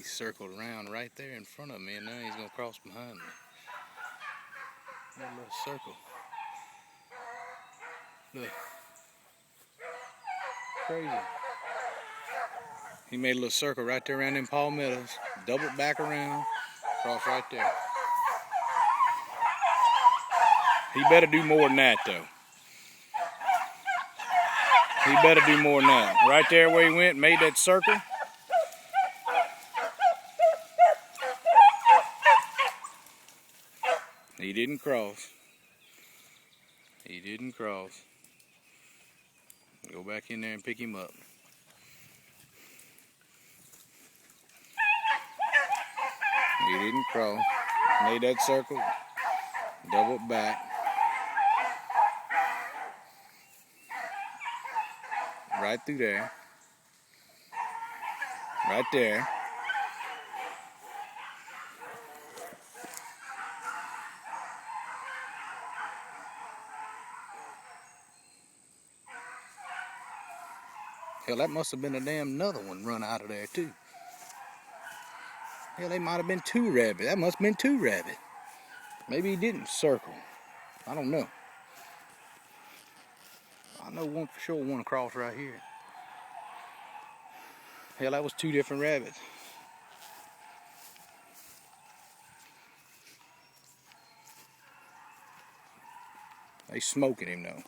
circled around right there in front of me, and now he's gonna cross behind me. That little circle. Look. Crazy. He made a little circle right there around them palmettos, doubled back around, cross right there. He better do more than that, though. He better do more than that. Right there where he went, made that circle. He didn't cross. He didn't cross. Go back in there and pick him up. He didn't cross. Made that circle. Doubled back. Right through there. Right there. Hell, that must have been a damn another one run out of there too. Hell, they might have been two rabbits. That must have been two rabbits. Maybe he didn't circle. I don't know. I know one for sure, one across right here. Hell, that was two different rabbits. They smoking him though.